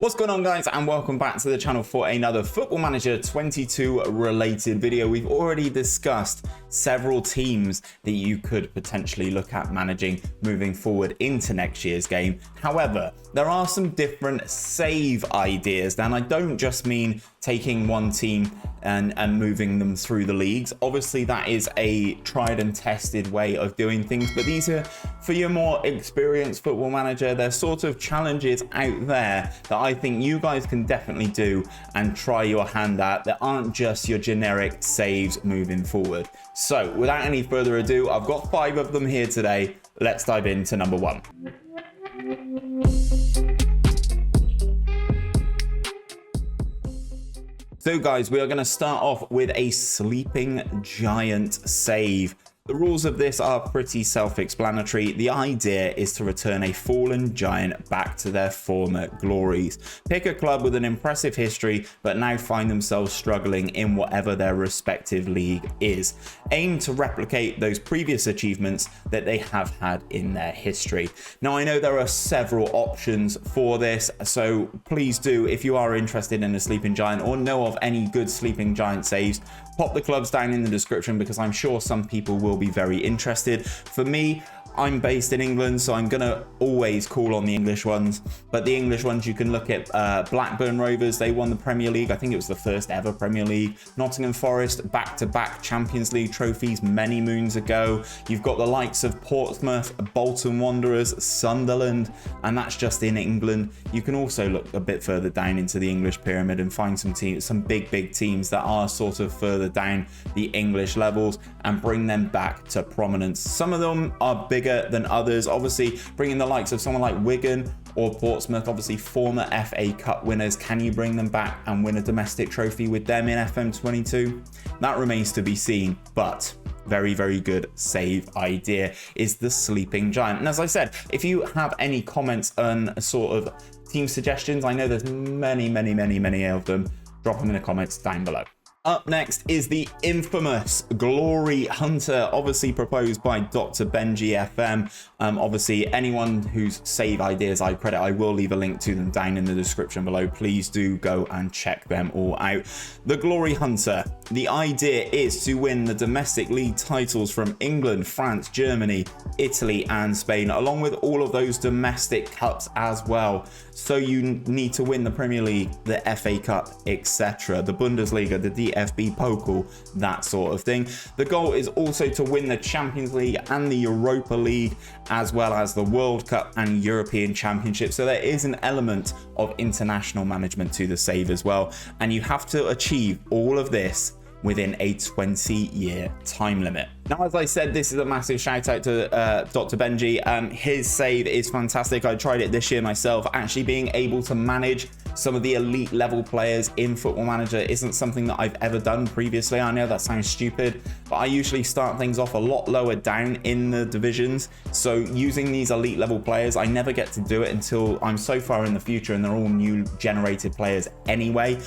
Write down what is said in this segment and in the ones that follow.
What's going on, guys, and welcome back to the channel for another Football Manager 22 related video. We've already discussed several teams that you could potentially look at managing moving forward into next year's game. However, there are some different save ideas, and I don't just mean taking one team and moving them through the leagues. Obviously, that is a tried and tested way of doing things, but these are for your more experienced Football Manager. There's sort of challenges out there that I think you guys can definitely do and try your hand at that aren't just your generic saves moving forward. So without any further ado, I've got 5 of them here today. Let's dive into number 1. So guys, we are going to start off with a sleeping giant save. The rules of this are pretty self-explanatory. The idea is to return a fallen giant back to their former glories. Pick a club with an impressive history, but now find themselves struggling in whatever their respective league is. Aim to replicate those previous achievements that they have had in their history. Now, I know there are several options for this, so please do, if you are interested in a sleeping giant or know of any good sleeping giant saves, pop the clubs down in the description because I'm sure some people will be very interested. For me, I'm based in England, so I'm going to always call on the English ones. But the English ones, you can look at Blackburn Rovers. They won the Premier League. I think it was the first ever Premier League. Nottingham Forest, back-to-back Champions League trophies many moons ago. You've got the likes of Portsmouth, Bolton Wanderers, Sunderland, and that's just in England. You can also look a bit further down into the English pyramid and find some teams, some big teams that are sort of further down the English levels and bring them back to prominence. Some of them are bigger than others. Obviously, bringing the likes of someone like Wigan or Portsmouth, obviously former FA Cup winners, can you bring them back and win a domestic trophy with them in FM22? That remains to be seen, but very good save idea is the sleeping giant. And as I said, if you have any comments on sort of team suggestions, I know there's many of them, drop them in the comments down below. Up next is the infamous Glory Hunter, obviously proposed by Dr. Benji FM. Obviously, anyone whose save ideas I credit, I will leave a link to them down in the description below. Please do go and check them all out. The Glory Hunter, the idea is to win the domestic league titles from England, France, Germany, Italy, and Spain, along with all of those domestic cups as well. So you need to win the Premier League, the FA Cup, etc., the Bundesliga, the DFB Pokal, that sort of thing. The goal is also to win the Champions League and the Europa League, as well as the World Cup and European Championship. So there is an element of international management to the save as well. And you have to achieve all of this within a 20-year time limit. Now, as I said, this is a massive shout out to Dr. Benji. His save is fantastic. I tried it this year myself. Actually being able to manage some of the elite level players in Football Manager isn't something that I've ever done previously. I know that sounds stupid, but I usually start things off a lot lower down in the divisions. So using these elite level players, I never get to do it until I'm so far in the future and they're all new generated players anyway.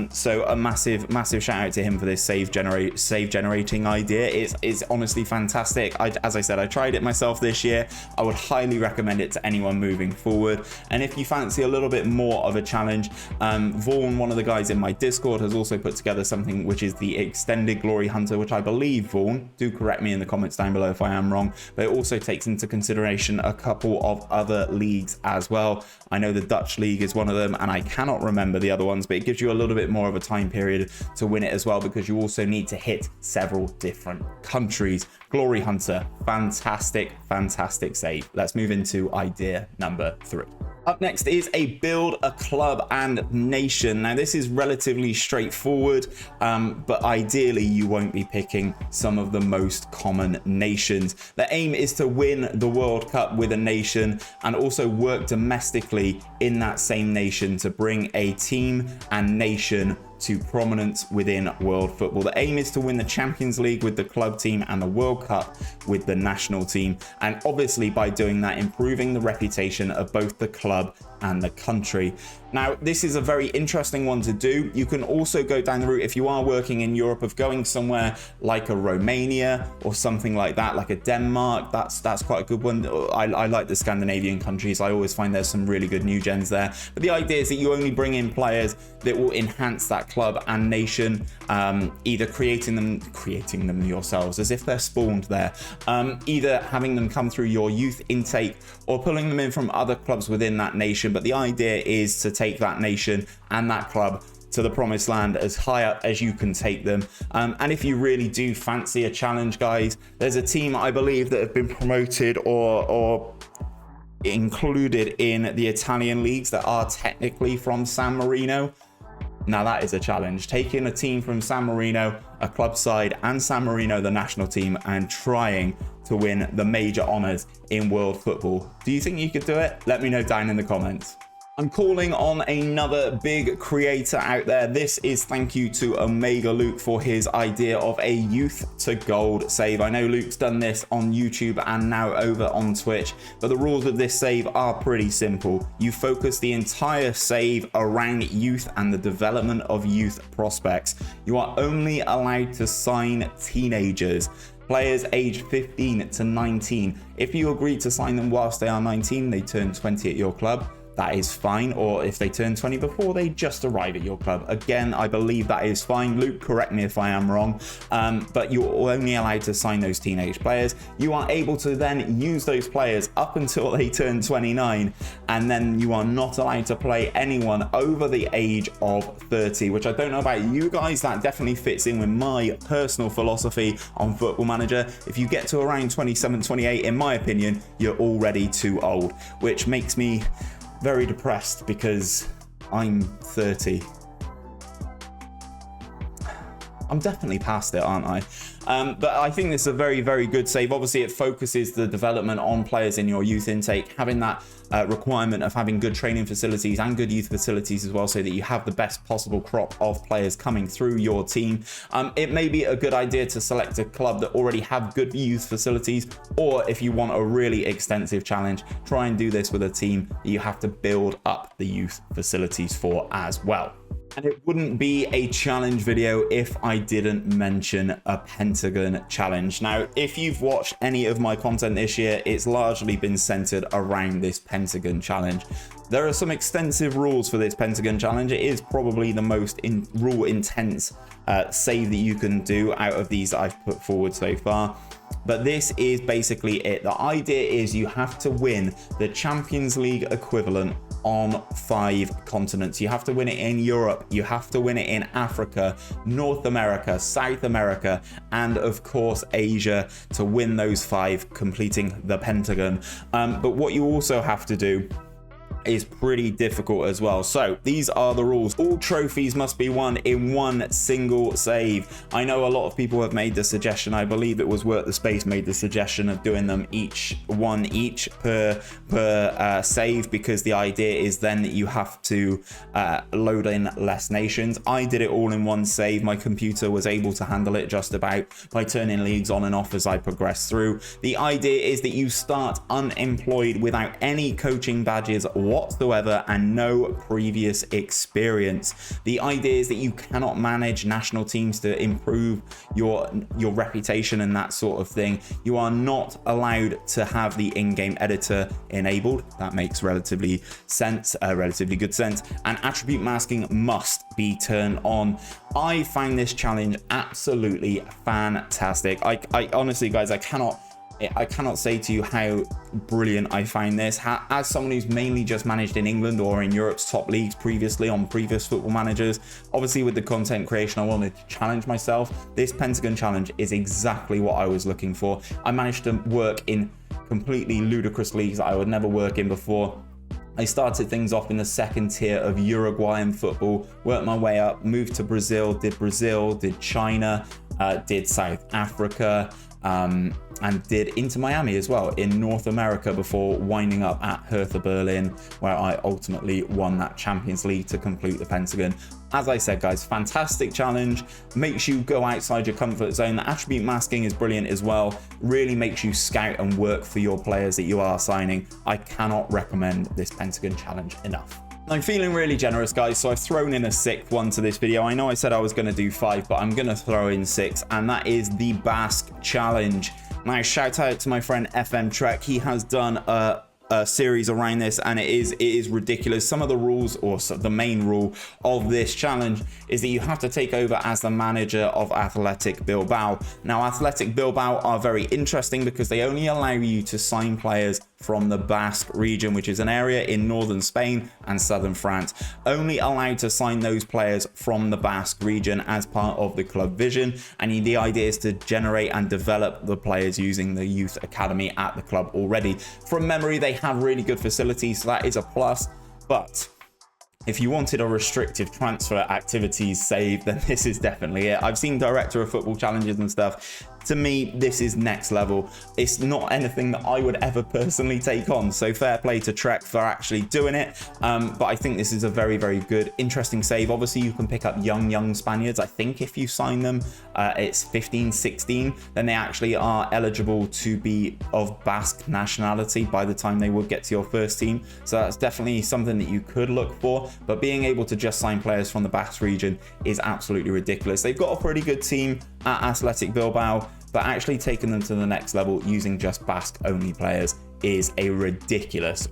So a massive shout out to him for this save generating idea. It's honestly fantastic. As I said, I tried it myself this year. I would highly recommend it to anyone moving forward. And if you fancy a little bit more of a challenge, Vaughan, one of the guys in my Discord, has also put together something which is the extended Glory Hunter, which I believe, Vaughan, do correct me in the comments down below if I am wrong, but it also takes into consideration a couple of other leagues as well. I know the Dutch league is one of them, and I cannot remember the other ones, but it gives you a little bit more of a time period to win it as well, because you also need to hit several different countries. Glory Hunter, fantastic save. Let's move into idea number 3. Up next is a build a club and nation. Now, this is relatively straightforward, but ideally you won't be picking some of the most common nations. The aim is to win the World Cup with a nation and also work domestically in that same nation to bring a team and nation to prominence within world football. The aim is to win the Champions League with the club team and the World Cup with the national team, and obviously by doing that, improving the reputation of both the club and the country. Now, this is a very interesting one to do. You can also go down the route, if you are working in Europe, of going somewhere like a Romania or something like that, like a Denmark. That's quite a good one. I like the Scandinavian countries. I always find there's some really good new gens there. But the idea is that you only bring in players that will enhance that club and nation, either creating them yourselves as if they're spawned there, either having them come through your youth intake or pulling them in from other clubs within that nation. But the idea is to take that nation and that club to the promised land as high up as you can take them. And if you really do fancy a challenge, guys, there's a team I believe that have been promoted or included in the Italian leagues that are technically from San Marino. Now that is a challenge, taking a team from San Marino, a club side, and San Marino, the national team, and trying to win the major honors in world football. Do you think you could do it? Let me know down in the comments. I'm calling on another big creator out there. This is thank you to Omega Luke for his idea of a youth to gold save. I know Luke's done this on YouTube and now over on Twitch, but the rules of this save are pretty simple. You focus the entire save around youth and the development of youth prospects. You are only allowed to sign teenagers, players aged 15 to 19. If you agree to sign them whilst they are 19, they turn 20 at your club. That is fine. Or if they turn 20 before they just arrive at your club, again, I believe that is fine. Luke, correct me if I am wrong, but you're only allowed to sign those teenage players. You are able to then use those players up until they turn 29, and then you are not allowed to play anyone over the age of 30, which I don't know about you guys, that definitely fits in with my personal philosophy on Football Manager. If you get to around 27, 28, in my opinion, you're already too old, which makes me very depressed because I'm 30. I'm definitely past it, aren't I? But I think this is a very, very good save. Obviously, it focuses the development on players in your youth intake, having that requirement of having good training facilities and good youth facilities as well, so that you have the best possible crop of players coming through your team. It may be a good idea to select a club that already have good youth facilities, or if you want a really extensive challenge, try and do this with a team that you have to build up the youth facilities for as well. And it wouldn't be a challenge video if I didn't mention a Pentagon challenge. Now, if you've watched any of my content this year, it's largely been centered around this Pentagon challenge. There are some extensive rules for this Pentagon challenge. It is probably the most rule intense save that you can do out of these that I've put forward so far. But this is basically it. The idea is you have to win the Champions League equivalent on 5 continents. You have to win it in Europe, you have to win it in Africa, North America, South America, and of course Asia, to win those 5, completing the Pentagon. But what you also have to do is pretty difficult as well. So these are the rules. All trophies must be won in one single save. I know a lot of people have made the suggestion, I believe it was Work the Space made the suggestion of doing them each per save, because the idea is then that you have to load in less nations. I did it all in one save. My computer was able to handle it just about by turning leagues on and off as I progressed through. The idea is that you start unemployed without any coaching badges whatsoever and no previous experience. The idea is that you cannot manage national teams to improve your reputation and that sort of thing. You are not allowed to have the in-game editor enabled. That makes relatively good sense. And attribute masking must be turned on. I find this challenge absolutely fantastic. I honestly, guys, I cannot say to you how brilliant I find this. As someone who's mainly just managed in England or in Europe's top leagues previously on previous Football Managers, obviously with the content creation I wanted to challenge myself. This Pentagon challenge is exactly what I was looking for. I managed to work in completely ludicrous leagues that I would never work in before. I started things off in the second tier of Uruguayan football, worked my way up, moved to Brazil, did China, did South Africa, and did Inter Miami as well in North America before winding up at Hertha Berlin, where I ultimately won that Champions League to complete the Pentagon. As I said, guys, fantastic challenge. Makes you go outside your comfort zone. The attribute masking is brilliant as well. Really makes you scout and work for your players that you are signing. I cannot recommend this Pentagon challenge enough. I'm feeling really generous, guys, so I've thrown in a 6th one to this video. I know I said I was going to do 5, but I'm going to throw in 6, and that is the Basque Challenge. Now, shout out to my friend FM Trek. He has done a series around this, and it is ridiculous. Some of the rules, or the main rule of this challenge, is that you have to take over as the manager of Athletic Bilbao. Now, Athletic Bilbao are very interesting because they only allow you to sign players from the Basque region, which is an area in northern Spain and southern France. Only allowed to sign those players from the Basque region as part of the club vision, and the idea is to generate and develop the players using the youth academy at the club already. From memory, they have really good facilities, so that is a plus. But if you wanted a restrictive transfer activities save, then this is definitely it. I've seen director of football challenges and stuff. To me, this is next level. It's not anything that I would ever personally take on, so fair play to Trek for actually doing it. But I think this is a very, very good, interesting save. Obviously, you can pick up young Spaniards. I think if you sign them, it's 15, 16, then they actually are eligible to be of Basque nationality by the time they would get to your first team. So that's definitely something that you could look for. But being able to just sign players from the Basque region is absolutely ridiculous. They've got a pretty good team at Athletic Bilbao, but actually taking them to the next level using just Basque only players is a ridiculous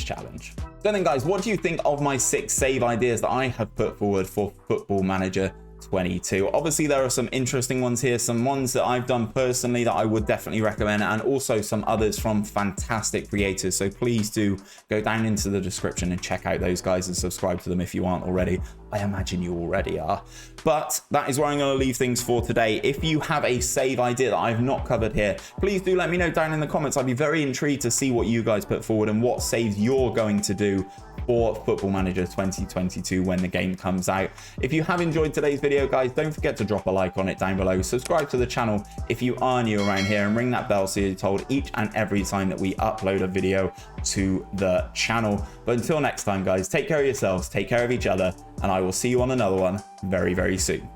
challenge. So then, guys, what do you think of my 6 save ideas that I have put forward for Football Manager 22? Obviously, there are some interesting ones here, some ones that I've done personally that I would definitely recommend, and also some others from fantastic creators. So please do go down into the description and check out those guys and subscribe to them if you aren't already. I imagine you already are. But that is where I'm going to leave things for today. If you have a save idea that I've not covered here, please do let me know down in the comments. I'd be very intrigued to see what you guys put forward and what saves you're going to do for Football Manager 2022 when the game comes out. If you have enjoyed today's video, guys, don't forget to drop a like on it down below. Subscribe to the channel if you are new around here, and ring that bell so you're told each and every time that we upload a video to the channel. But until next time, guys, take care of yourselves, take care of each other, and I will see you on another one very, very soon.